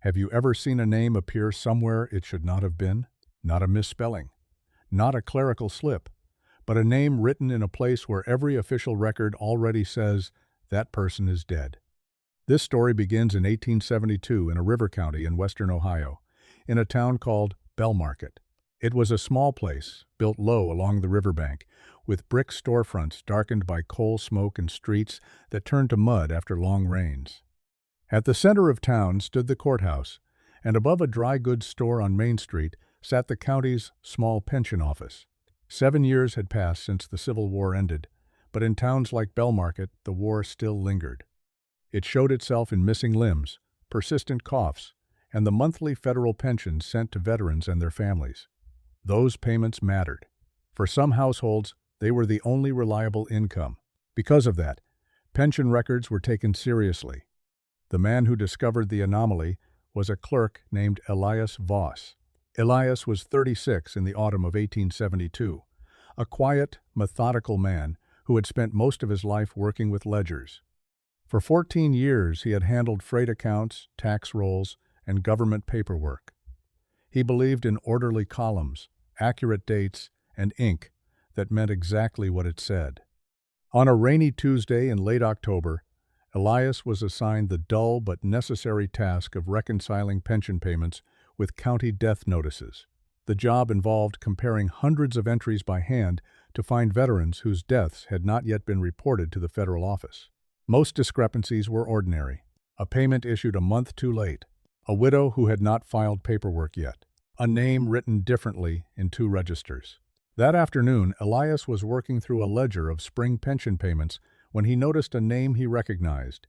Have you ever seen a name appear somewhere it should not have been? Not a misspelling, not a clerical slip, but a name written in a place where every official record already says that person is dead. This story begins in 1872 in a river county in western Ohio, in a town called Belmarket. It was a small place, built low along the riverbank, with brick storefronts darkened by coal smoke and streets that turned to mud after long rains. At the center of town stood the courthouse, and above a dry goods store on Main Street sat the county's small pension office. 7 years had passed since the Civil War ended, but in towns like Belmarket, the war still lingered. It showed itself in missing limbs, persistent coughs, and the monthly federal pensions sent to veterans and their families. Those payments mattered. For some households, they were the only reliable income. Because of that, pension records were taken seriously. The man who discovered the anomaly was a clerk named Elias Voss. Elias was 36 in the autumn of 1872, a quiet, methodical man who had spent most of his life working with ledgers. For 14 years, he had handled freight accounts, tax rolls, and government paperwork. He believed in orderly columns, accurate dates, and ink that meant exactly what it said. On a rainy Tuesday in late October, Elias was assigned the dull but necessary task of reconciling pension payments with county death notices. The job involved comparing hundreds of entries by hand to find veterans whose deaths had not yet been reported to the federal office. Most discrepancies were ordinary. A payment issued a month too late, a widow who had not filed paperwork yet, a name written differently in 2 registers. That afternoon, Elias was working through a ledger of spring pension payments when he noticed a name he recognized.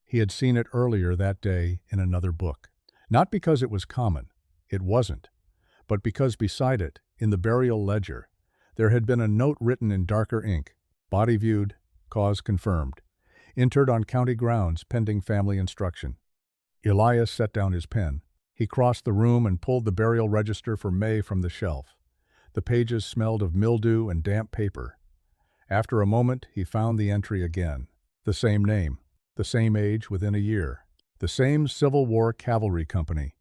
He had seen it earlier that day in another book. Not because it was common, it wasn't, but because beside it, in the burial ledger, there had been a note written in darker ink, body viewed, cause confirmed, entered on county grounds pending family instruction. Elias set down his pen. He crossed the room and pulled the burial register for May from the shelf. The pages smelled of mildew and damp paper. After a moment, he found the entry again. The same name, the same age within a year, the same Civil War cavalry company.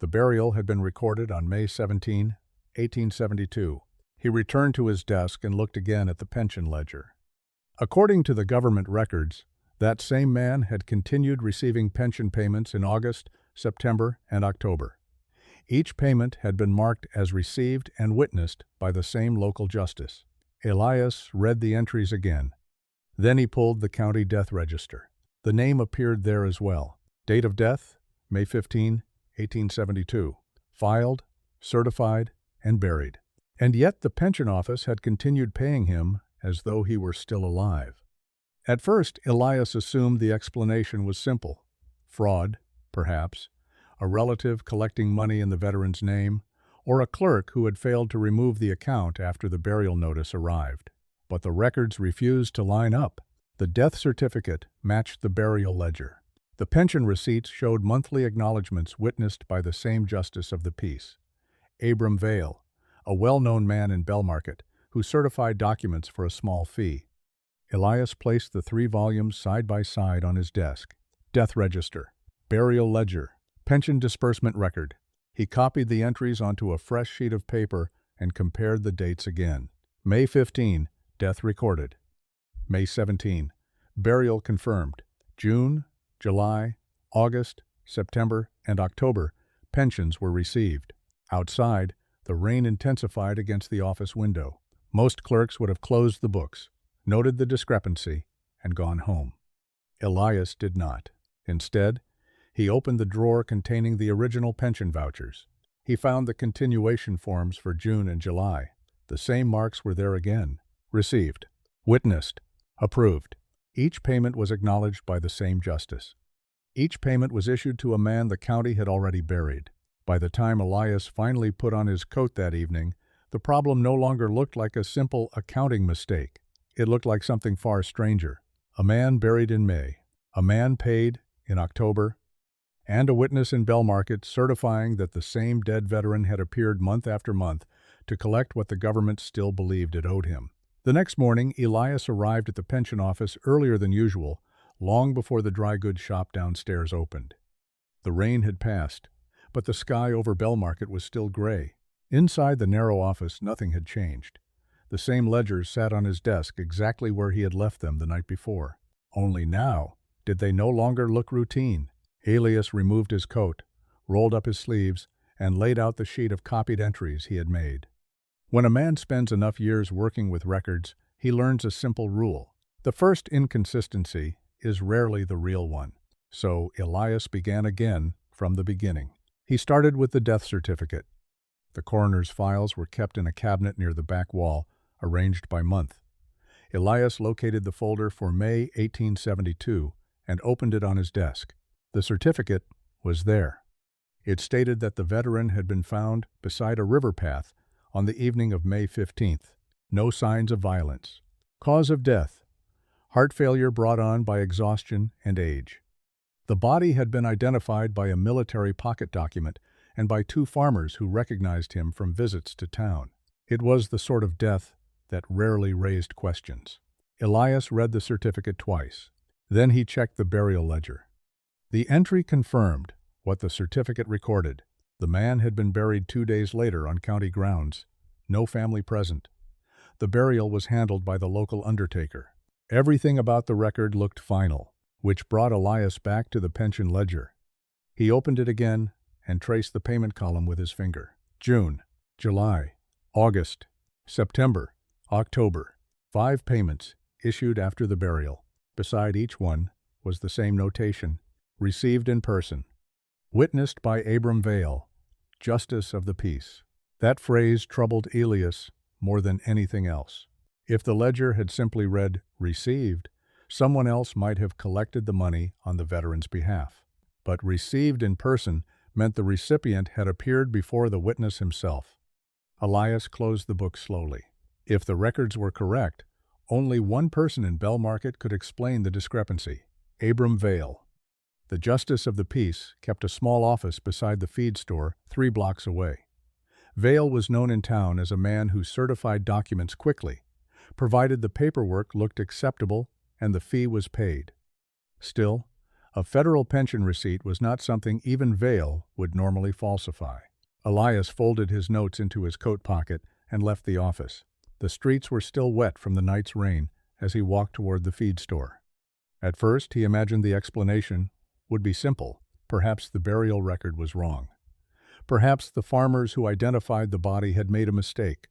The burial had been recorded on May 17, 1872. He returned to his desk and looked again at the pension ledger. According to the government records, that same man had continued receiving pension payments in August, September, and October. Each payment had been marked as received and witnessed by the same local justice. Elias read the entries again. Then he pulled the county death register. The name appeared there as well. Date of death, May 15, 1872. Filed, certified, and buried. And yet the pension office had continued paying him as though he were still alive. At first, Elias assumed the explanation was simple. Fraud, perhaps, a relative collecting money in the veteran's name, or a clerk who had failed to remove the account after the burial notice arrived. But the records refused to line up. The death certificate matched the burial ledger. The pension receipts showed monthly acknowledgments witnessed by the same justice of the peace, Abram Vale, a well-known man in Belmarket, who certified documents for a small fee. Elias placed the 3 volumes side by side on his desk. Death register, burial ledger, pension disbursement record. He copied the entries onto a fresh sheet of paper and compared the dates again. May 15, death recorded. May 17, burial confirmed. June, July, August, September, and October, pensions were received. Outside, the rain intensified against the office window. Most clerks would have closed the books, noted the discrepancy, and gone home. Elias did not. Instead, he opened the drawer containing the original pension vouchers. He found the continuation forms for June and July. The same marks were there again. Received, witnessed, approved. Each payment was acknowledged by the same justice. Each payment was issued to a man the county had already buried. By the time Elias finally put on his coat that evening, the problem no longer looked like a simple accounting mistake. It looked like something far stranger. A man buried in May, a man paid in October, and a witness in Belmarket certifying that the same dead veteran had appeared month after month to collect what the government still believed it owed him. The next morning, Elias arrived at the pension office earlier than usual, long before the dry goods shop downstairs opened. The rain had passed, but the sky over Belmarket was still gray. Inside the narrow office, nothing had changed. The same ledgers sat on his desk exactly where he had left them the night before. Only now did they no longer look routine. Elias removed his coat, rolled up his sleeves, and laid out the sheet of copied entries he had made. When a man spends enough years working with records, he learns a simple rule. The first inconsistency is rarely the real one. So Elias began again from the beginning. He started with the death certificate. The coroner's files were kept in a cabinet near the back wall, arranged by month. Elias located the folder for May 1872 and opened it on his desk. The certificate was there. It stated that the veteran had been found beside a river path on the evening of May 15th. No signs of violence. Cause of death: heart failure brought on by exhaustion and age. The body had been identified by a military pocket document and by 2 farmers who recognized him from visits to town. It was the sort of death that rarely raised questions. Elias read the certificate twice. Then he checked the burial ledger. The entry confirmed what the certificate recorded. The man had been buried 2 days later on county grounds. No family present. The burial was handled by the local undertaker. Everything about the record looked final, which brought Elias back to the pension ledger. He opened it again and traced the payment column with his finger. June, July, August, September, October. 5 payments issued after the burial. Beside each one was the same notation: received in person. Witnessed by Abram Vale, Justice of the Peace. That phrase troubled Elias more than anything else. If the ledger had simply read received, someone else might have collected the money on the veteran's behalf. But received in person meant the recipient had appeared before the witness himself. Elias closed the book slowly. If the records were correct, only one person in Belmarket could explain the discrepancy: Abram Vale. The Justice of the Peace kept a small office beside the feed store 3 blocks away. Vale was known in town as a man who certified documents quickly, provided the paperwork looked acceptable and the fee was paid. Still, a federal pension receipt was not something even Vale would normally falsify. Elias folded his notes into his coat pocket and left the office. The streets were still wet from the night's rain as he walked toward the feed store. At first, he imagined the explanation would be simple. Perhaps the burial record was wrong. Perhaps the farmers who identified the body had made a mistake.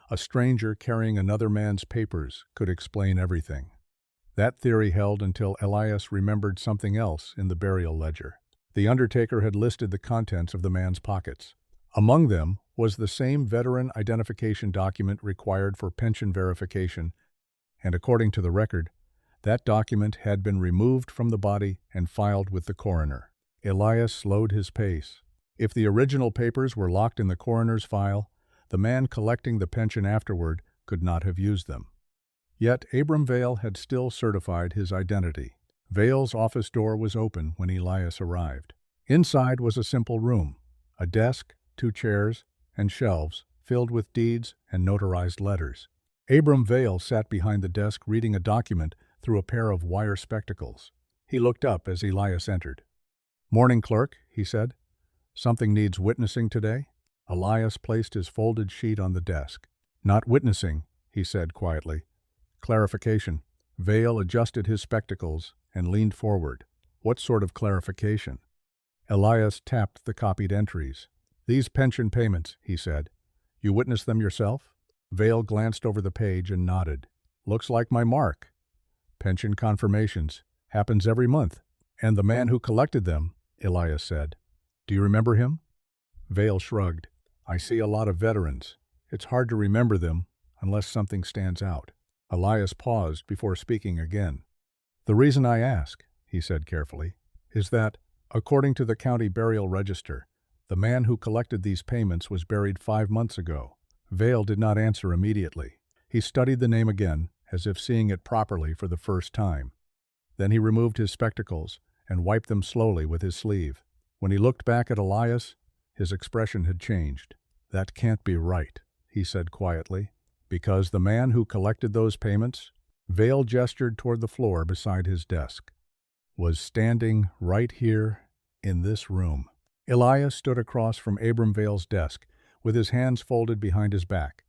A stranger carrying another man's papers could explain everything. That theory held until Elias remembered something else in the burial ledger. The undertaker had listed the contents of the man's pockets. Among them was the same veteran identification document required for pension verification, and according to the record, that document had been removed from the body and filed with the coroner. Elias slowed his pace. If the original papers were locked in the coroner's file, the man collecting the pension afterward could not have used them. Yet Abram Vale had still certified his identity. Vale's office door was open when Elias arrived. Inside was a simple room: a desk, 2 chairs, and shelves filled with deeds and notarized letters. Abram Vale sat behind the desk reading a document through a pair of wire spectacles. He looked up as Elias entered. "Morning, clerk," he said. "Something needs witnessing today?" Elias placed his folded sheet on the desk. "Not witnessing," he said quietly. "Clarification." Vale adjusted his spectacles and leaned forward. "What sort of clarification?" Elias tapped the copied entries. "These pension payments," he said. "You witnessed them yourself?" Vale glanced over the page and nodded. "Looks like my mark. Pension confirmations. Happens every month." "And the man who collected them," Elias said. "Do you remember him?" Vale shrugged. "I see a lot of veterans. It's hard to remember them unless something stands out." Elias paused before speaking again. "The reason I ask," he said carefully, "is that, according to the county burial register, the man who collected these payments was buried 5 months ago." Vale did not answer immediately. He studied the name again, as if seeing it properly for the first time. Then he removed his spectacles and wiped them slowly with his sleeve. When he looked back at Elias, his expression had changed. "That can't be right," he said quietly, "because the man who collected those payments," Vale gestured toward the floor beside his desk, "was standing right here In this room. Elias stood across from Abram Vale's desk, with his hands folded behind his back.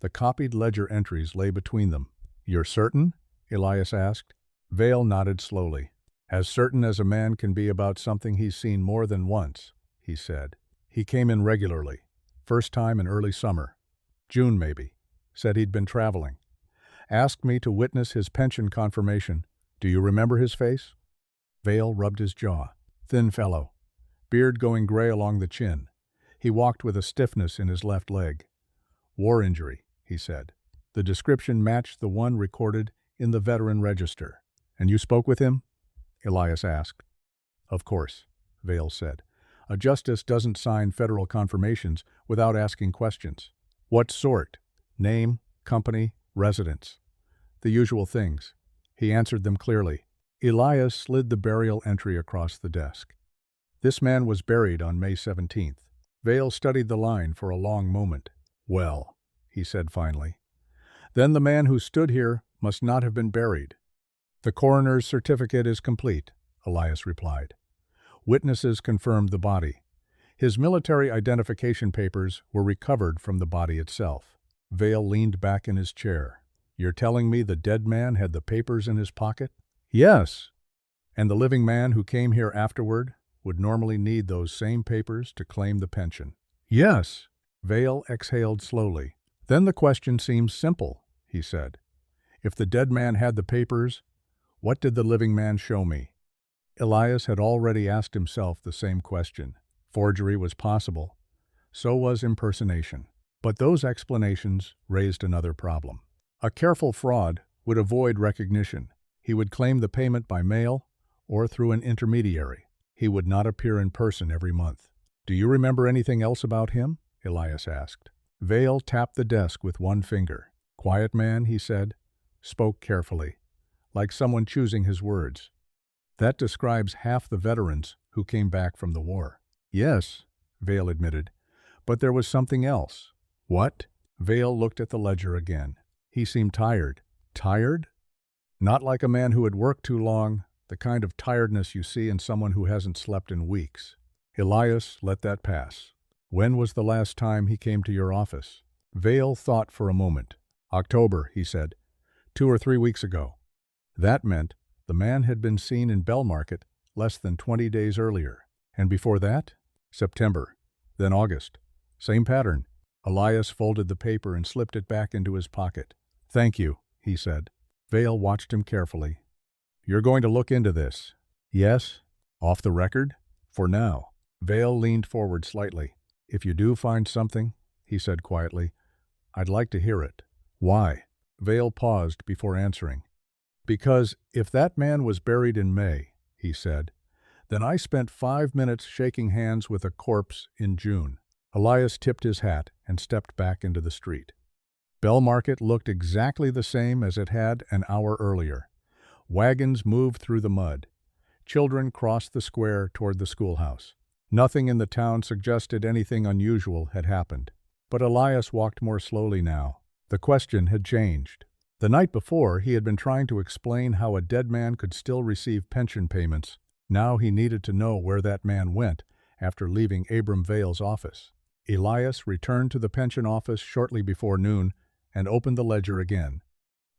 The copied ledger entries lay between them. "You're certain?" Elias asked. Vale nodded slowly. "As certain as a man can be about something he's seen more than once," he said. "He came in regularly. First time in early summer. June, maybe. Said he'd been traveling. Asked me to witness his pension confirmation. Do you remember his face?" Vale rubbed his jaw. Thin fellow. Beard going gray along the chin. He walked with a stiffness in his left leg. "War injury," he said. The description matched the one recorded in the veteran register. "And you spoke with him?" Elias asked. "Of course," Vale said. "A justice doesn't sign federal confirmations without asking questions." "What sort? Name, company, residence." "The usual things." He answered them clearly. Elias slid the burial entry across the desk. "This man was buried on May 17th. Vale studied the line for a long moment. "Well," he said finally, "then the man who stood here must not have been buried." "The coroner's certificate is complete," Elias replied. "Witnesses confirmed the body. His military identification papers were recovered from the body itself." Vale leaned back in his chair. "You're telling me the dead man had the papers in his pocket?" "Yes." "And the living man who came here afterward would normally need those same papers to claim the pension?" "Yes." Vale exhaled slowly. "Then the question seems simple," he said. "If the dead man had the papers, what did the living man show me?" Elias had already asked himself the same question. Forgery was possible. So was impersonation. But those explanations raised another problem. A careful fraud would avoid recognition. He would claim the payment by mail or through an intermediary. He would not appear in person every month. "Do you remember anything else about him?" Elias asked. Vale tapped the desk with one finger. "Quiet man," he said. Spoke carefully, like someone choosing his words. "That describes half the veterans who came back from the war." "Yes," Vale admitted, "but there was something else." "What?" Vale looked at the ledger again. He seemed tired. "Tired?" "Not like a man who had worked too long, the kind of tiredness you see in someone who hasn't slept in weeks." Elias let that pass. "When was the last time he came to your office?" Vale thought for a moment. "October," he said. 2 or 3 weeks ago." That meant the man had been seen in Bellmarket less than 20 days earlier. "And before that?" "September. Then August. Same pattern." Elias folded the paper and slipped it back into his pocket. "Thank you," he said. Vale watched him carefully. "You're going to look into this?" "Yes." "Off the record?" "For now." Vale leaned forward slightly. "If you do find something," he said quietly, "I'd like to hear it." "Why?" Vale paused before answering. "Because if that man was buried in May," he said, "then I spent 5 minutes shaking hands with a corpse in June." Elias tipped his hat and stepped back into the street. Bellmarket looked exactly the same as it had an hour earlier. Wagons moved through the mud. Children crossed the square toward the schoolhouse. Nothing in the town suggested anything unusual had happened. But Elias walked more slowly now. The question had changed. The night before, he had been trying to explain how a dead man could still receive pension payments. Now he needed to know where that man went after leaving Abram Vale's office. Elias returned to the pension office shortly before noon and opened the ledger again.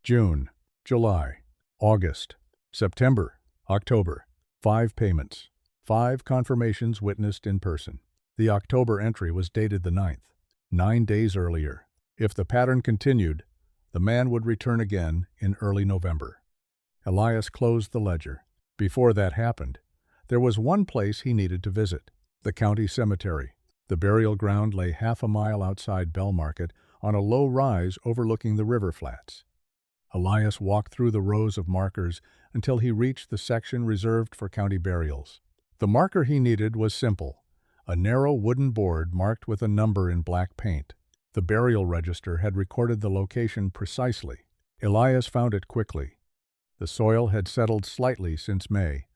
June, July, August, September, October. 5 payments. 5 confirmations witnessed in person. The October entry was dated the 9th, 9 days earlier. If the pattern continued, the man would return again in early November. Elias closed the ledger. Before that happened, there was one place he needed to visit: the county cemetery. The burial ground lay half a mile outside Bellmarket on a low rise overlooking the river flats. Elias walked through the rows of markers until he reached the section reserved for county burials. The marker he needed was simple: a narrow wooden board marked with a number in black paint. The burial register had recorded the location precisely. Elias found it quickly. The soil had settled slightly since May,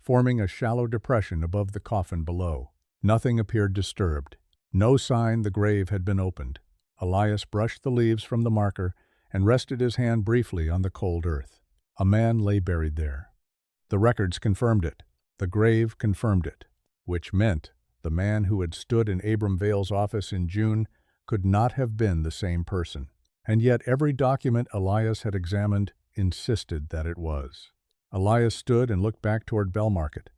forming a shallow depression above the coffin below. Nothing appeared disturbed. No sign the grave had been opened. Elias brushed the leaves from the marker and rested his hand briefly on the cold earth. A man lay buried there. The records confirmed it. The grave confirmed it. which meant the man who had stood in Abram Vale's office in June could not have been the same person. And yet every document Elias had examined insisted that it was. Elias stood and looked back toward Belmarket.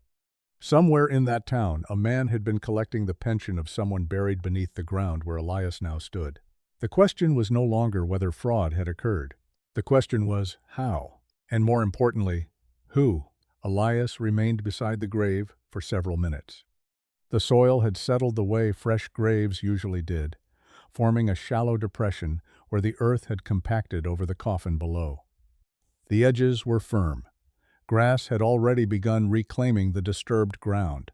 Somewhere in that town, a man had been collecting the pension of someone buried beneath the ground where Elias now stood. The question was no longer whether fraud had occurred. The question was how, and more importantly, who. Elias remained beside the grave for several minutes. The soil had settled the way fresh graves usually did, forming a shallow depression where the earth had compacted over the coffin below. The edges were firm. Grass had already begun reclaiming the disturbed ground.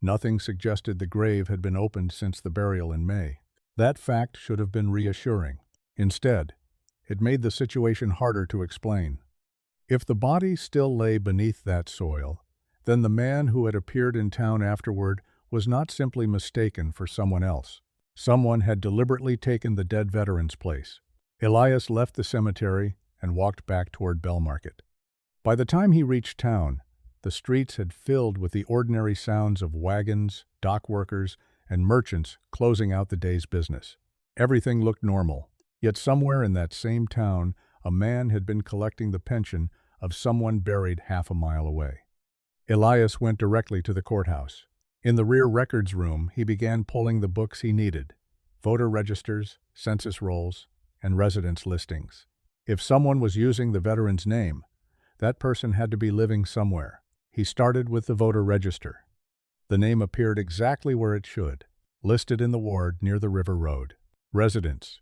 Nothing suggested the grave had been opened since the burial in May. That fact should have been reassuring. Instead, it made the situation harder to explain. If the body still lay beneath that soil, then the man who had appeared in town afterward was not simply mistaken for someone else. Someone had deliberately taken the dead veteran's place. Elias left the cemetery and walked back toward Belmarket. By the time he reached town, the streets had filled with the ordinary sounds of wagons, dock workers, and merchants closing out the day's business. Everything looked normal, yet somewhere in that same town, a man had been collecting the pension of someone buried half a mile away. Elias went directly to the courthouse. In the rear records room, he began pulling the books he needed: voter registers, census rolls, and residence listings. If someone was using the veteran's name, that person had to be living somewhere. He started with the voter register. The name appeared exactly where it should, listed in the ward near the river road. Residence: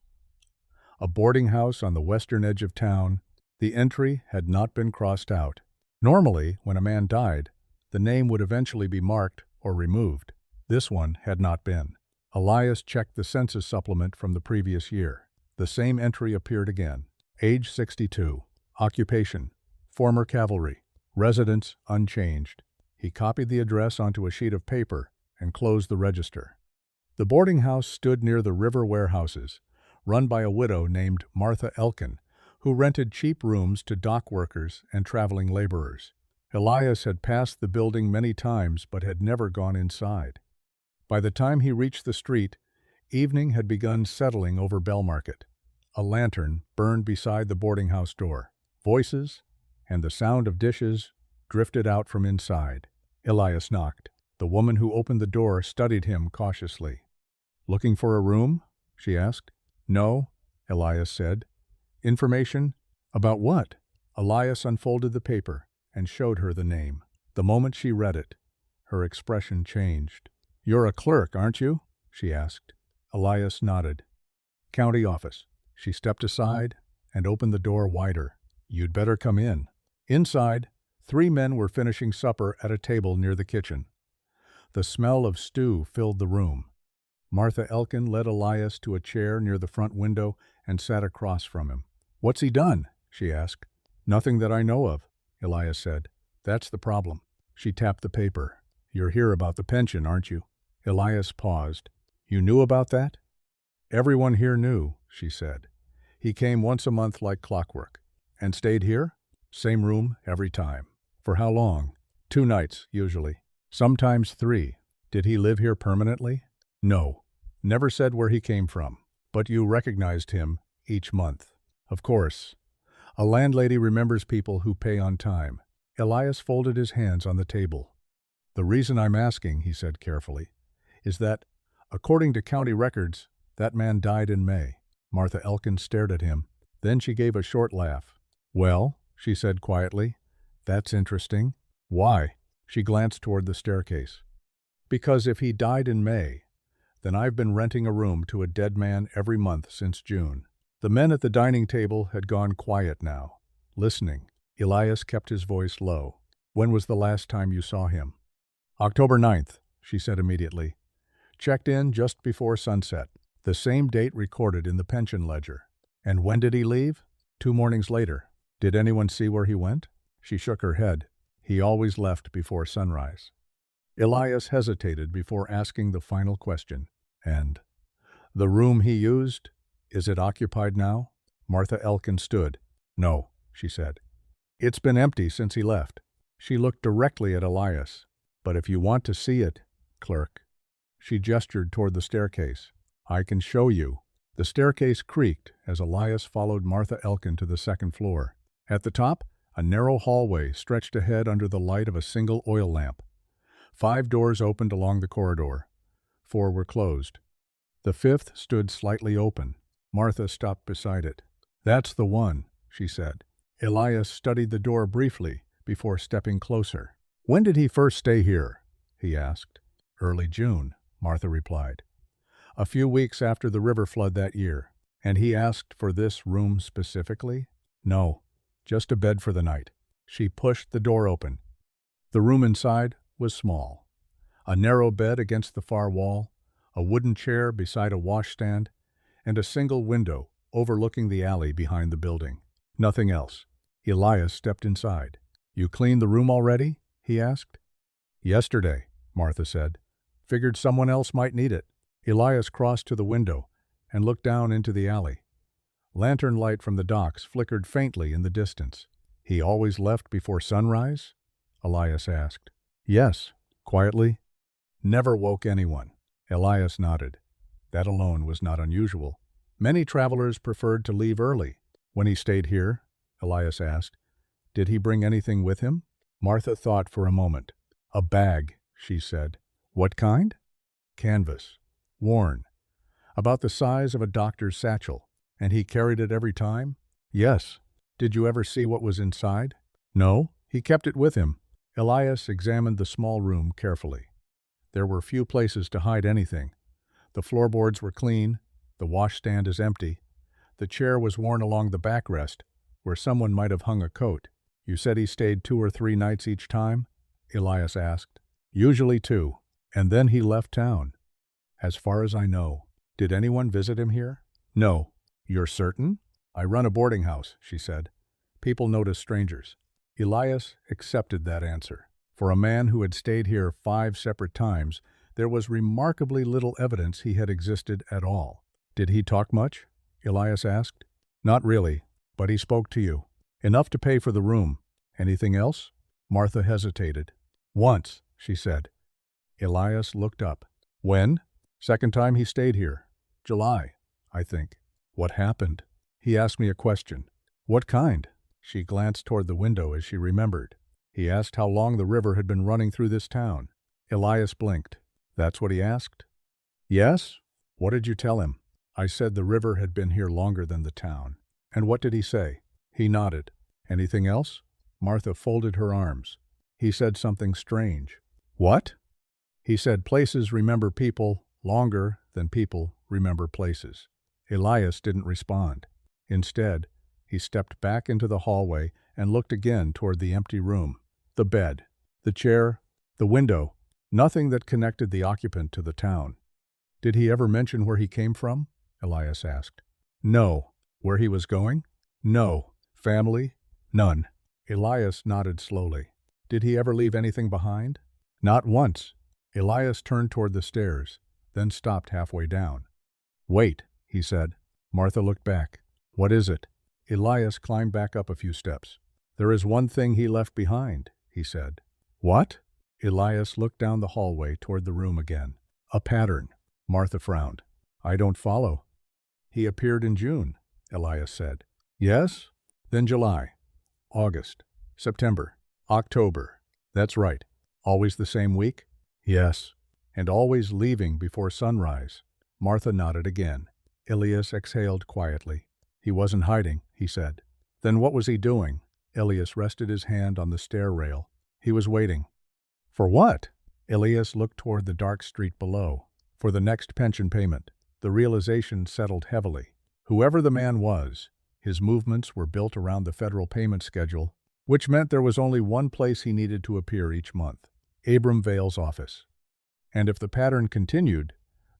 a boarding house on the western edge of town. The entry had not been crossed out. Normally, when a man died, the name would eventually be marked or removed. This one had not been. Elias checked the census supplement from the previous year. The same entry appeared again. Age 62. Occupation: former cavalry. Residence unchanged. He copied the address onto a sheet of paper and closed the register. The boarding house stood near the river warehouses, run by a widow named Martha Elkin, who rented cheap rooms to dock workers and traveling laborers. Elias had passed the building many times but had never gone inside. By the time he reached the street, evening had begun settling over Belmarket. A lantern burned beside the boarding house door. Voices and the sound of dishes drifted out from inside. Elias knocked. The woman who opened the door studied him cautiously. "Looking for a room?" she asked. "No," Elias said. "Information? About what?" Elias unfolded the paper and showed her the name. The moment she read it, her expression changed. "You're a clerk, aren't you?" she asked. Elias nodded. "County office." She stepped aside and opened the door wider. "You'd better come in." Inside, 3 men were finishing supper at a table near the kitchen. The smell of stew filled the room. Martha Elkin led Elias to a chair near the front window and sat across from him. "What's he done?" she asked. "Nothing that I know of," Elias said. "That's the problem." She tapped the paper. "You're here about the pension, aren't you?" Elias paused. "You knew about that?" "Everyone here knew," she said. "He came once a month like clockwork." "And stayed here?" "Same room every time." "For how long?" "2 nights, usually. Sometimes 3. "Did he live here permanently?" "No. Never said where he came from." "But you recognized him each month." "Of course. A landlady remembers people who pay on time." Elias folded his hands on the table. "The reason I'm asking," he said carefully, "is that, according to county records, that man died in May." Martha Elkin stared at him. Then she gave a short laugh. "Well," she said quietly, "that's interesting." "Why?" She glanced toward the staircase. "Because if he died in May, then I've been renting a room to a dead man every month since June." The men at the dining table had gone quiet now, listening. Elias kept his voice low. "When was the last time you saw him?" "October 9th, she said immediately. "Checked in just before sunset." The same date recorded in the pension ledger. "And when did he leave?" 2 mornings later. "Did anyone see where he went?" She shook her head. "He always left before sunrise." Elias hesitated before asking the final question. "And the room he used, is it occupied now?" Martha Elkin stood. "No," she said. "It's been empty since he left." She looked directly at Elias. "But if you want to see it, clerk. She gestured toward the staircase. I can show you. The staircase creaked as Elias followed Martha Elkin to the second floor. At the top, a narrow hallway stretched ahead under the light of a single oil lamp. 5 doors opened along the corridor. 4 were closed. The 5th stood slightly open. Martha stopped beside it. That's the one, she said. Elias studied the door briefly before stepping closer. When did he first stay here? He asked. Early June, Martha replied. A few weeks after the river flood that year. And he asked for this room specifically? No, just a bed for the night. She pushed the door open. The room inside was small. A narrow bed against the far wall, a wooden chair beside a washstand, and a single window overlooking the alley behind the building. Nothing else. Elias stepped inside. You cleaned the room already? He asked. Yesterday, Martha said. Figured someone else might need it. Elias crossed to the window and looked down into the alley. Lantern light from the docks flickered faintly in the distance. He always left before sunrise? Elias asked. Yes, quietly. Never woke anyone. Elias nodded. That alone was not unusual. Many travelers preferred to leave early. When he stayed here, Elias asked, did he bring anything with him? Martha thought for a moment. A bag, she said. What kind? Canvas. Worn. About the size of a doctor's satchel. And he carried it every time? Yes. Did you ever see what was inside? No, he kept it with him. Elias examined the small room carefully. There were few places to hide anything. The floorboards were clean. The washstand is empty. The chair was worn along the backrest, where someone might have hung a coat. You said he stayed 2 or 3 nights each time? Elias asked. Usually 2. And then he left town. As far as I know. Did anyone visit him here? No. You're certain? I run a boarding house, she said. People notice strangers. Elias accepted that answer. For a man who had stayed here 5 separate times, there was remarkably little evidence he had existed at all. Did he talk much? Elias asked. Not really, but he spoke to you. Enough to pay for the room. Anything else? Martha hesitated. Once, she said. Elias looked up. When? Second time he stayed here. July, I think. What happened? He asked me a question. What kind? She glanced toward the window as she remembered. He asked how long the river had been running through this town. Elias blinked. That's what he asked? Yes? What did you tell him? I said the river had been here longer than the town. And what did he say? He nodded. Anything else? Martha folded her arms. He said something strange. What? He said places remember people longer than people remember places. Elias didn't respond. Instead, he stepped back into the hallway and looked again toward the empty room. The bed, the chair, the window, nothing that connected the occupant to the town. Did he ever mention where he came from? Elias asked. No. Where he was going? No. Family? None. Elias nodded slowly. Did he ever leave anything behind? Not once. Elias turned toward the stairs, then stopped halfway down. Wait, he said. Martha looked back. What is it? Elias climbed back up a few steps. There is one thing he left behind, he said. What? Elias looked down the hallway toward the room again. A pattern. Martha frowned. I don't follow. He appeared in June, Elias said. Yes? Then July, August, September, October. That's right. Always the same week? Yes. And always leaving before sunrise. Martha nodded again. Elias exhaled quietly. He wasn't hiding, he said. Then what was he doing? Elias rested his hand on the stair rail. He was waiting. For what? Elias looked toward the dark street below. For the next pension payment. The realization settled heavily. Whoever the man was, his movements were built around the federal payment schedule, which meant there was only one place he needed to appear each month, Abram Vale's office. And if the pattern continued,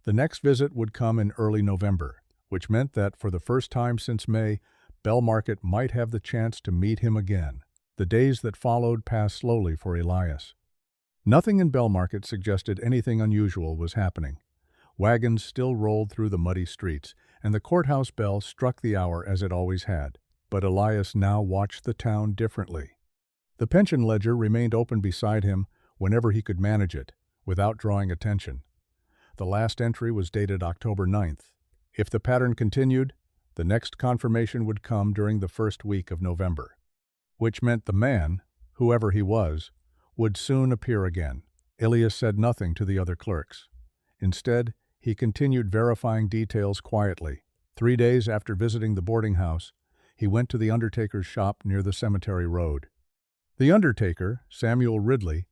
the next visit would come in early November, which meant that for the first time since May, Bell Market might have the chance to meet him again. The days that followed passed slowly for Elias. Nothing in Bell Market suggested anything unusual was happening. Wagons still rolled through the muddy streets, and the courthouse bell struck the hour as it always had. But Elias now watched the town differently. The pension ledger remained open beside him whenever he could manage it, without drawing attention. The last entry was dated October 9th. If the pattern continued, the next confirmation would come during the first week of November, which meant the man, whoever he was, would soon appear again. Ilias said nothing to the other clerks. Instead, he continued verifying details quietly. 3 days after visiting the boarding house, he went to the undertaker's shop near the cemetery road. The undertaker, Samuel Ridley,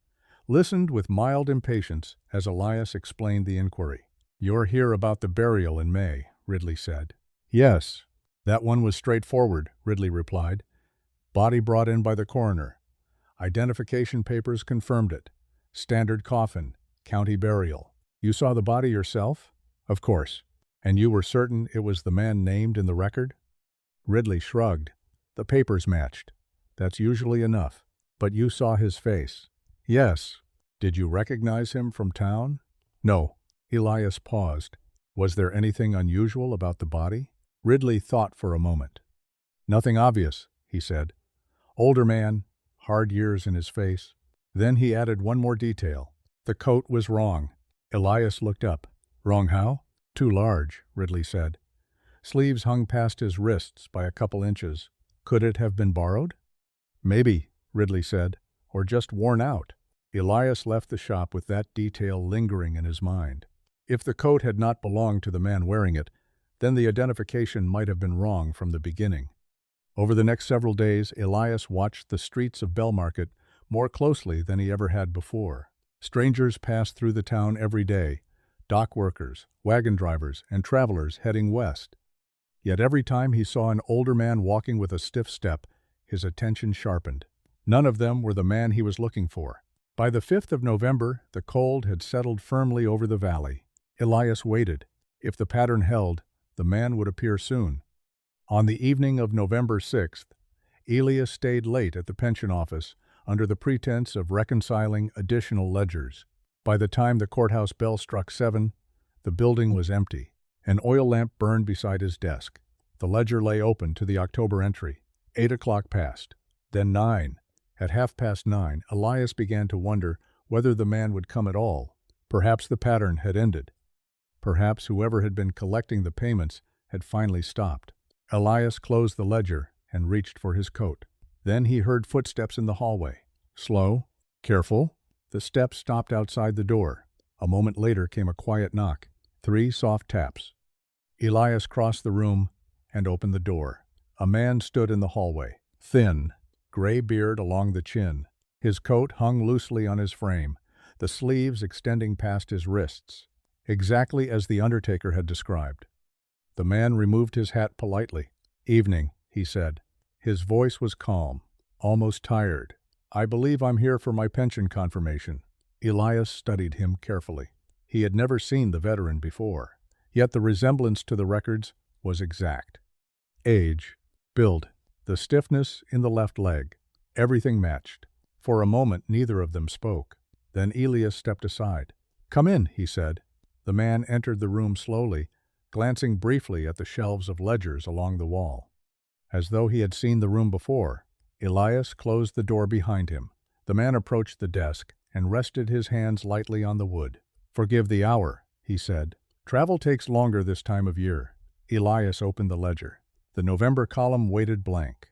listened with mild impatience as Elias explained the inquiry. "You're here about the burial in May," Ridley said. "Yes, that one was straightforward," Ridley replied. "Body brought in by the coroner. Identification papers confirmed it. Standard coffin, county burial. You saw the body yourself?" "Of course." "And you were certain it was the man named in the record?" Ridley shrugged. "The papers matched. That's usually enough. But you saw his face?" "Yes." "Did you recognize him from town?" "No." Elias paused. "Was there anything unusual about the body?" Ridley thought for a moment. "Nothing obvious," he said. "Older man, hard years in his face." Then he added one more detail. "The coat was wrong." Elias looked up. "Wrong how?" "Too large," Ridley said. "Sleeves hung past his wrists by a couple inches. Could it have been borrowed?" "Maybe," Ridley said, "or just worn out." Elias left the shop with that detail lingering in his mind. If the coat had not belonged to the man wearing it, then the identification might have been wrong from the beginning. Over the next several days, Elias watched the streets of Bellmarket more closely than he ever had before. Strangers passed through the town every day, dock workers, wagon drivers, and travelers heading west. Yet every time he saw an older man walking with a stiff step, his attention sharpened. None of them were the man he was looking for. By the 5th of November, the cold had settled firmly over the valley. Elias waited. If the pattern held, the man would appear soon. On the evening of November 6th, Elias stayed late at the pension office under the pretense of reconciling additional ledgers. By the time the courthouse bell struck 7, the building was empty. An oil lamp burned beside his desk. The ledger lay open to the October entry. 8 o'clock passed. Then 9. At 9:30, Elias began to wonder whether the man would come at all. Perhaps the pattern had ended. Perhaps whoever had been collecting the payments had finally stopped. Elias closed the ledger and reached for his coat. Then he heard footsteps in the hallway. Slow, careful. The steps stopped outside the door. A moment later came a quiet knock. 3 soft taps. Elias crossed the room and opened the door. A man stood in the hallway. Thin, gray beard along the chin. His coat hung loosely on his frame, the sleeves extending past his wrists, exactly as the undertaker had described. The man removed his hat politely. "Evening," he said. His voice was calm, almost tired. "I believe I'm here for my pension confirmation." Elias studied him carefully. He had never seen the veteran before, yet the resemblance to the records was exact. Age, build, the stiffness in the left leg, everything matched. For a moment neither of them spoke. Then Elias stepped aside. "Come in," he said. The man entered the room slowly, glancing briefly at the shelves of ledgers along the wall. As though he had seen the room before, Elias closed the door behind him. The man approached the desk and rested his hands lightly on the wood. "Forgive the hour," he said. "Travel takes longer this time of year." Elias opened the ledger. The November column waited blank.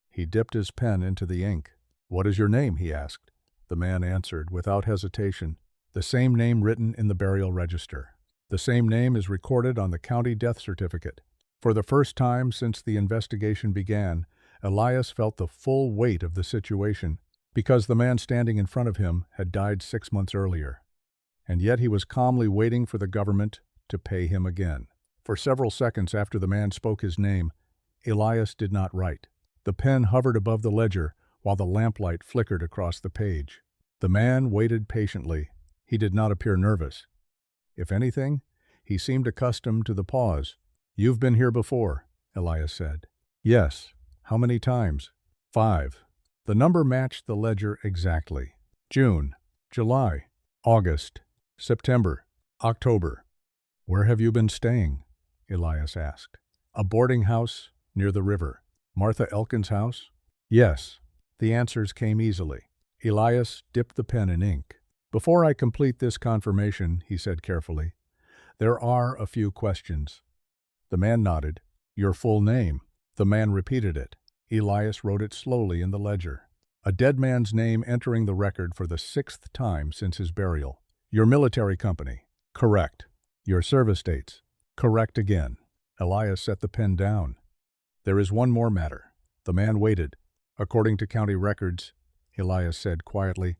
He dipped his pen into the ink. "What is your name?" he asked. The man answered, without hesitation, "The same name written in the burial register. The same name is recorded on the county death certificate." For the first time since the investigation began, Elias felt the full weight of the situation, because the man standing in front of him had died 6 months earlier. And yet he was calmly waiting for the government to pay him again. For several seconds after the man spoke his name, Elias did not write. The pen hovered above the ledger while the lamplight flickered across the page. The man waited patiently. He did not appear nervous. If anything, he seemed accustomed to the pause. "You've been here before," Elias said. "Yes." "How many times?" 5. The number matched the ledger exactly. June, July, August, September, October. "Where have you been staying?" Elias asked. "A boarding house near the river." "Martha Elkin's house?" "Yes." The answers came easily. Elias dipped the pen in ink. Before I complete this confirmation, he said carefully, there are a few questions. The man nodded. Your full name. The man repeated it. Elias wrote it slowly in the ledger. A dead man's name entering the record for the 6th time since his burial. Your military company. Correct. Your service dates. Correct again. Elias set the pen down. There is one more matter. The man waited. According to county records, Elias said quietly,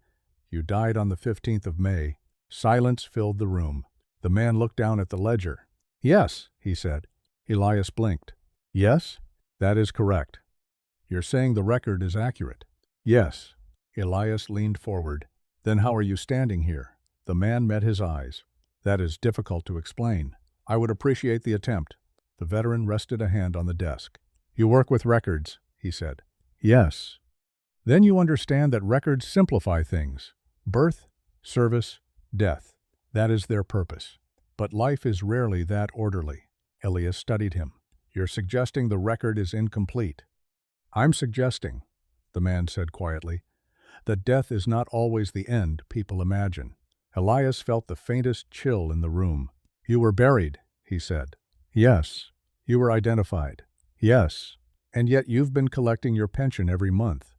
you died on the 15th of May. Silence filled the room. The man looked down at the ledger. Yes, he said. Elias blinked. Yes? That is correct. You're saying the record is accurate? Yes. Elias leaned forward. Then how are you standing here? The man met his eyes. That is difficult to explain. I would appreciate the attempt. The veteran rested a hand on the desk. You work with records, he said. Yes. Then you understand that records simplify things. Birth, service, death. That is their purpose. But life is rarely that orderly. Elias studied him. You're suggesting the record is incomplete. I'm suggesting, the man said quietly, that death is not always the end people imagine. Elias felt the faintest chill in the room. You were buried, he said. Yes. You were identified. Yes. And yet you've been collecting your pension every month.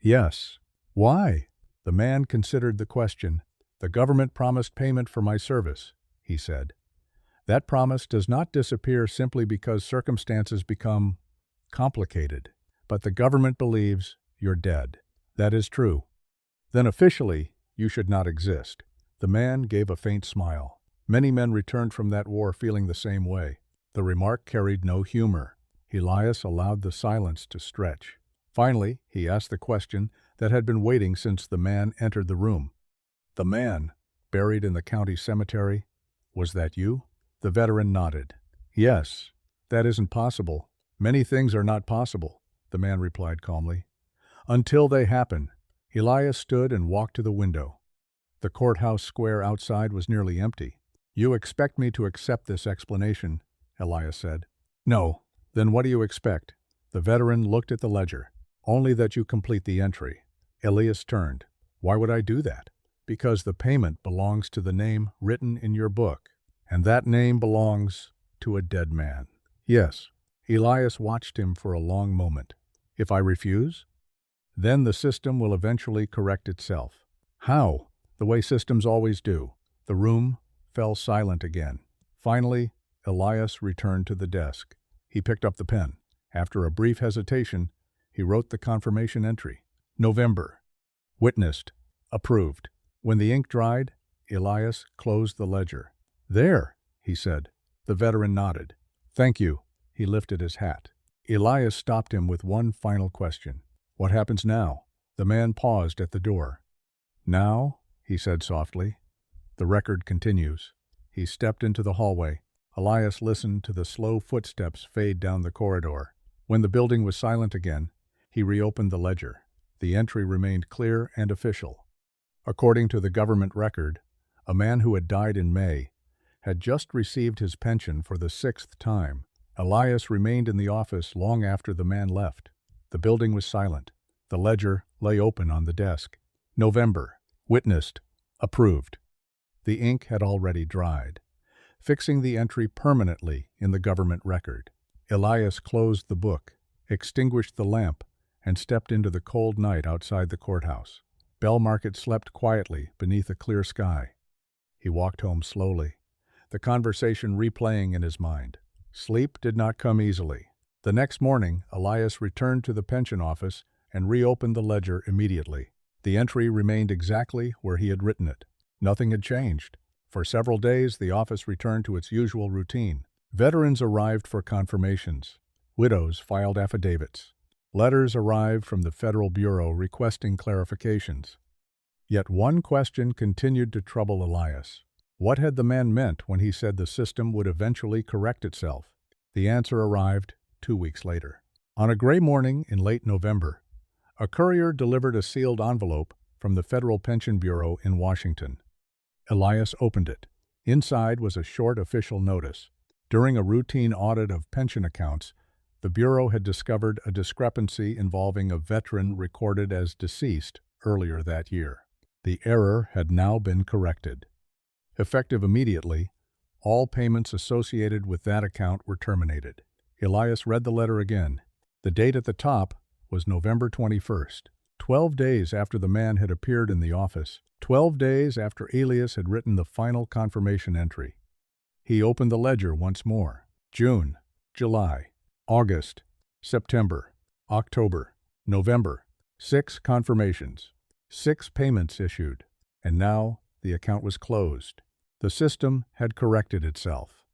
Yes. Why? The man considered the question. The government promised payment for my service, he said. That promise does not disappear simply because circumstances become complicated. But the government believes you're dead. That is true. Then officially, you should not exist. The man gave a faint smile. Many men returned from that war feeling the same way. The remark carried no humor. Elias allowed the silence to stretch. Finally, he asked the question that had been waiting since the man entered the room. The man, buried in the county cemetery, was that you? The veteran nodded. Yes, that isn't possible. Many things are not possible, the man replied calmly. Until they happen. Elias stood and walked to the window. The courthouse square outside was nearly empty. You expect me to accept this explanation, Elias said. No. Then what do you expect? The veteran looked at the ledger. Only that you complete the entry. Elias turned. Why would I do that? Because the payment belongs to the name written in your book, and that name belongs to a dead man. Yes. Elias watched him for a long moment. If I refuse? Then the system will eventually correct itself. How? The way systems always do. The room fell silent again. Finally, Elias returned to the desk. He picked up the pen. After a brief hesitation, he wrote the confirmation entry. November. Witnessed. Approved. When the ink dried, Elias closed the ledger. There, he said. The veteran nodded. Thank you. He lifted his hat. Elias stopped him with one final question. What happens now? The man paused at the door. Now, he said softly, the record continues. He stepped into the hallway. Elias listened to the slow footsteps fade down the corridor. When the building was silent again, he reopened the ledger. The entry remained clear and official. According to the government record, a man who had died in May had just received his pension for the 6th time. Elias remained in the office long after the man left. The building was silent. The ledger lay open on the desk. November. Witnessed. Approved. The ink had already dried, fixing the entry permanently in the government record. Elias closed the book, extinguished the lamp, and stepped into the cold night outside the courthouse. Bellmarket slept quietly beneath a clear sky. He walked home slowly, the conversation replaying in his mind. Sleep did not come easily. The next morning, Elias returned to the pension office and reopened the ledger immediately. The entry remained exactly where he had written it. Nothing had changed. For several days, the office returned to its usual routine. Veterans arrived for confirmations. Widows filed affidavits. Letters arrived from the Federal Bureau requesting clarifications. Yet one question continued to trouble Elias. What had the man meant when he said the system would eventually correct itself? The answer arrived 2 weeks later. On a gray morning in late November, a courier delivered a sealed envelope from the Federal Pension Bureau in Washington. Elias opened it. Inside was a short official notice. During a routine audit of pension accounts, the Bureau had discovered a discrepancy involving a veteran recorded as deceased earlier that year. The error had now been corrected. Effective immediately, all payments associated with that account were terminated. Elias read the letter again. The date at the top was November 21st, 12 days after the man had appeared in the office, 12 days after Elias had written the final confirmation entry. He opened the ledger once more. June, July, August, September, October, November. 6 confirmations, 6 payments issued, and now the account was closed. The system had corrected itself,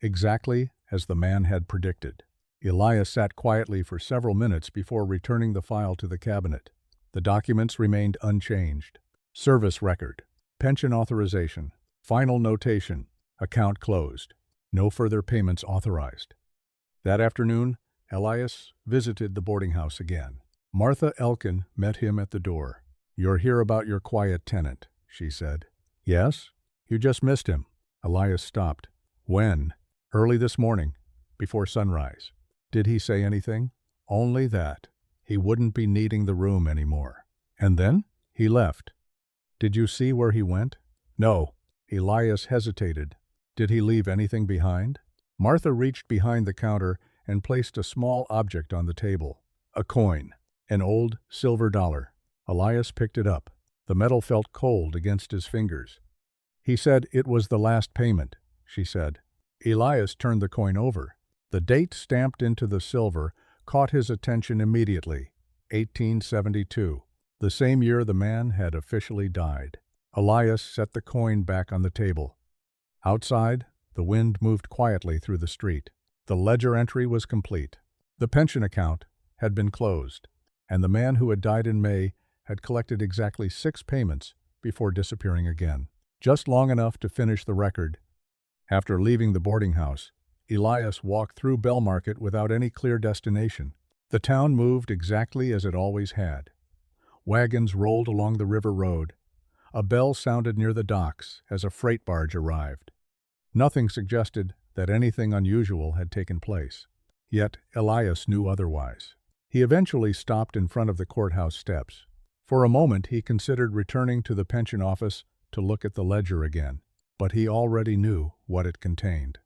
exactly as the man had predicted. Elias sat quietly for several minutes before returning the file to the cabinet. The documents remained unchanged. Service record, pension authorization, final notation, account closed. No further payments authorized. That afternoon, Elias visited the boarding house again. Martha Elkin met him at the door. "You're here about your quiet tenant," she said. "Yes? You just missed him." Elias stopped. "When?" "Early this morning, before sunrise." "Did he say anything?" "Only that. He wouldn't be needing the room anymore." "And then?" "He left." "Did you see where he went?" "No." Elias hesitated. "Did he leave anything behind?" Martha reached behind the counter and placed a small object on the table. A coin. An old silver dollar. Elias picked it up. The metal felt cold against his fingers. "He said it was the last payment," she said. Elias turned the coin over. The date stamped into the silver caught his attention immediately. 1872. The same year the man had officially died. Elias set the coin back on the table. Outside, the wind moved quietly through the street. The ledger entry was complete. The pension account had been closed, and the man who had died in May had collected exactly 6 payments before disappearing again, just long enough to finish the record. After leaving the boarding house, Elias walked through Bellmarket without any clear destination. The town moved exactly as it always had. Wagons rolled along the river road. A bell sounded near the docks as a freight barge arrived. Nothing suggested that anything unusual had taken place. Yet Elias knew otherwise. He eventually stopped in front of the courthouse steps. For a moment he considered returning to the pension office to look at the ledger again, but he already knew what it contained.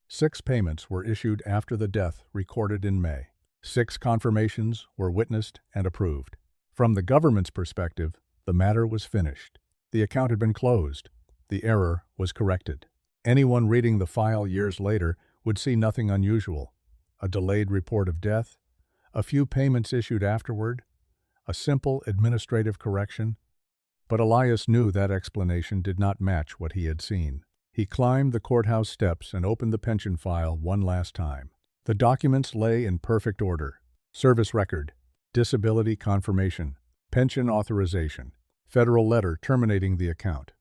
6 payments were issued after the death recorded in May. 6 confirmations were witnessed and approved. From the government's perspective, the matter was finished. The account had been closed. The error was corrected. Anyone reading the file years later would see nothing unusual. A delayed report of death, a few payments issued afterward, a simple administrative correction. But Elias knew that explanation did not match what he had seen. He climbed the courthouse steps and opened the pension file one last time. The documents lay in perfect order. Service record, disability confirmation, pension authorization, federal letter terminating the account.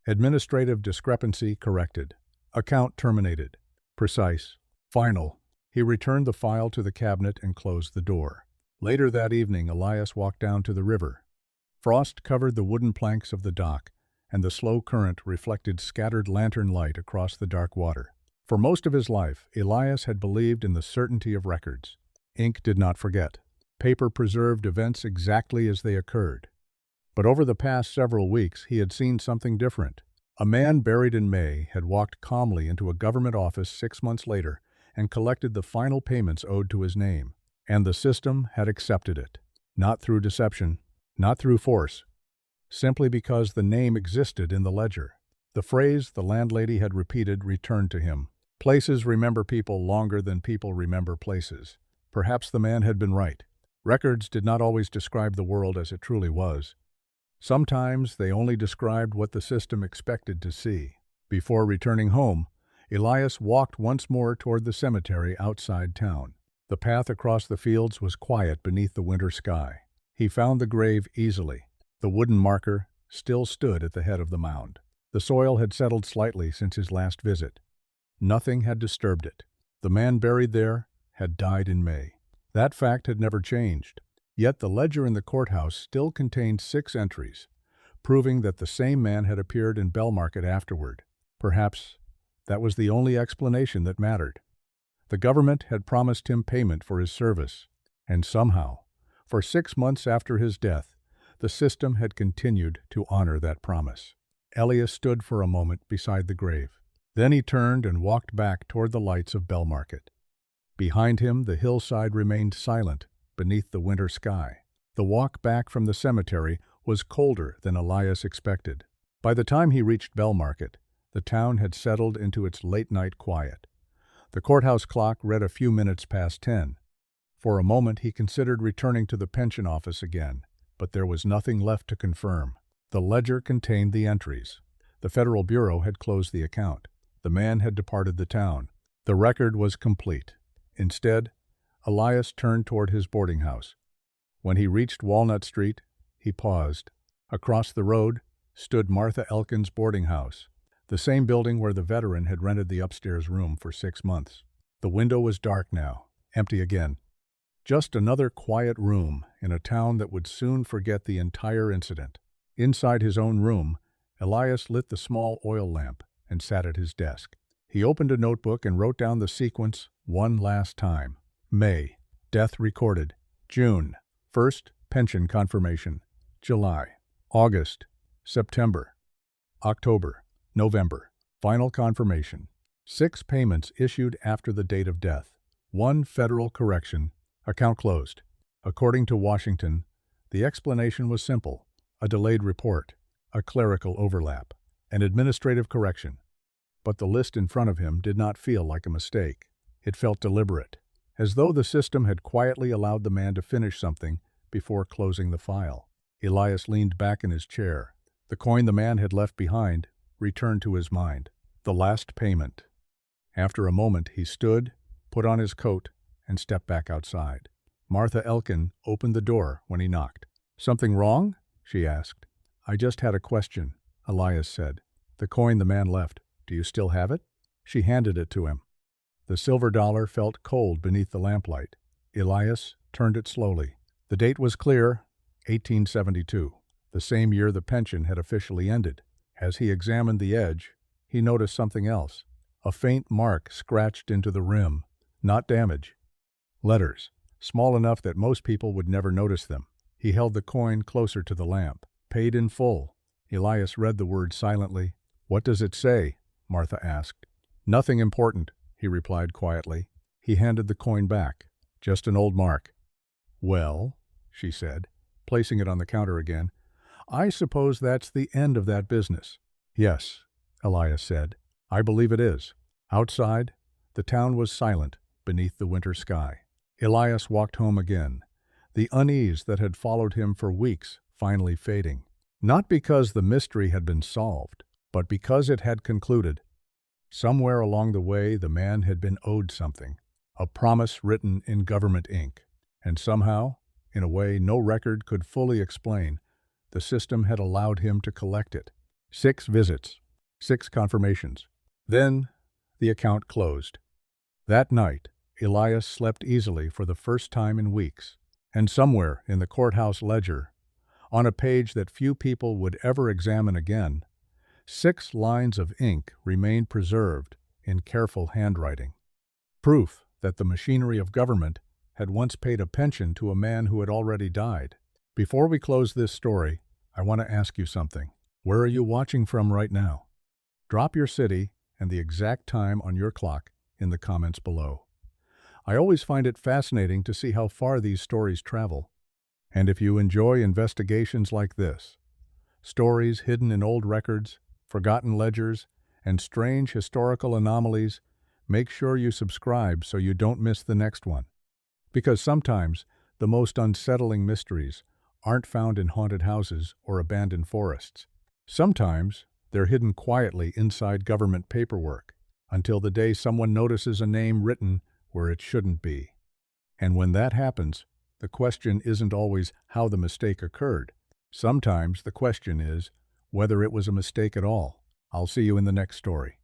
Administrative discrepancy corrected. Account terminated. Precise. Final. He returned the file to the cabinet and closed the door. Later that evening, Elias walked down to the river. Frost covered the wooden planks of the dock, and the slow current reflected scattered lantern light across the dark water. For most of his life, Elias had believed in the certainty of records. Ink did not forget. Paper preserved events exactly as they occurred. But over the past several weeks, he had seen something different. A man buried in May had walked calmly into a government office 6 months later and collected the final payments owed to his name. And the system had accepted it. Not through deception, not through force, simply because the name existed in the ledger. The phrase the landlady had repeated returned to him. Places remember people longer than people remember places. Perhaps the man had been right. Records did not always describe the world as it truly was. Sometimes they only described what the system expected to see. Before returning home, Elias walked once more toward the cemetery outside town. The path across the fields was quiet beneath the winter sky. He found the grave easily. The wooden marker still stood at the head of the mound. The soil had settled slightly since his last visit. Nothing had disturbed it. The man buried there had died in May. That fact had never changed. Yet the ledger in the courthouse still contained 6 entries, proving that the same man had appeared in Bellmarket afterward. Perhaps that was the only explanation that mattered. The government had promised him payment for his service, and somehow, for 6 months after his death, The system had continued to honor that promise. Elias stood for a moment beside the grave. Then he turned and walked back toward the lights of Bellmarket. Behind him, the hillside remained silent beneath the winter sky. The walk back from the cemetery was colder than Elias expected. By the time he reached Bellmarket, the town had settled into its late-night quiet. The courthouse clock read a few minutes past 10. For a moment he considered returning to the pension office again, but there was nothing left to confirm. The ledger contained the entries. The Federal Bureau had closed the account. The man had departed the town. The record was complete. Instead, Elias turned toward his boarding house. When he reached Walnut Street, he paused. Across the road stood Martha Elkin's boarding house, the same building where the veteran had rented the upstairs room for 6 months. The window was dark now, empty again. Just another quiet room in a town that would soon forget the entire incident. Inside his own room, Elias lit the small oil lamp and sat at his desk. He opened a notebook and wrote down the sequence one last time. May, death recorded. June, first pension confirmation. July, August, September, October, November, final confirmation. 6 payments issued after the date of death. 1 federal correction. Account closed. According to Washington, the explanation was simple: a delayed report, a clerical overlap, an administrative correction. But the list in front of him did not feel like a mistake. It felt deliberate, as though the system had quietly allowed the man to finish something before closing the file. Elias leaned back in his chair. The coin the man had left behind returned to his mind. The last payment. After a moment, he stood, put on his coat, and stepped back outside. Martha Elkin opened the door when he knocked. "Something wrong?" she asked. "I just had a question," Elias said. "The coin the man left, do you still have it?" She handed it to him. The silver dollar felt cold beneath the lamplight. Elias turned it slowly. The date was clear, 1872, the same year the pension had officially ended. As he examined the edge, he noticed something else. A faint mark scratched into the rim, not damage. Letters, small enough that most people would never notice them. He held the coin closer to the lamp. Paid in full. Elias read the word silently. "What does it say?" Martha asked. "Nothing important," he replied quietly. He handed the coin back. "Just an old mark." "Well," she said, placing it on the counter again, "I suppose that's the end of that business." "Yes," Elias said, "I believe it is." Outside, the town was silent beneath the winter sky. Elias walked home again, the unease that had followed him for weeks finally fading. Not because the mystery had been solved, but because it had concluded. Somewhere along the way, the man had been owed something, a promise written in government ink. And somehow, in a way no record could fully explain, the system had allowed him to collect it. 6 visits, 6 confirmations. Then the account closed. That night, Elias slept easily for the first time in weeks. And somewhere in the courthouse ledger, on a page that few people would ever examine again, 6 lines of ink remained preserved in careful handwriting. Proof that the machinery of government had once paid a pension to a man who had already died. Before we close this story, I want to ask you something. Where are you watching from right now? Drop your city and the exact time on your clock in the comments below. I always find it fascinating to see how far these stories travel. And if you enjoy investigations like this, stories hidden in old records, forgotten ledgers, and strange historical anomalies, make sure you subscribe so you don't miss the next one. Because sometimes the most unsettling mysteries aren't found in haunted houses or abandoned forests. Sometimes they're hidden quietly inside government paperwork until the day someone notices a name written where it shouldn't be. And when that happens, the question isn't always how the mistake occurred. Sometimes the question is whether it was a mistake at all. I'll see you in the next story.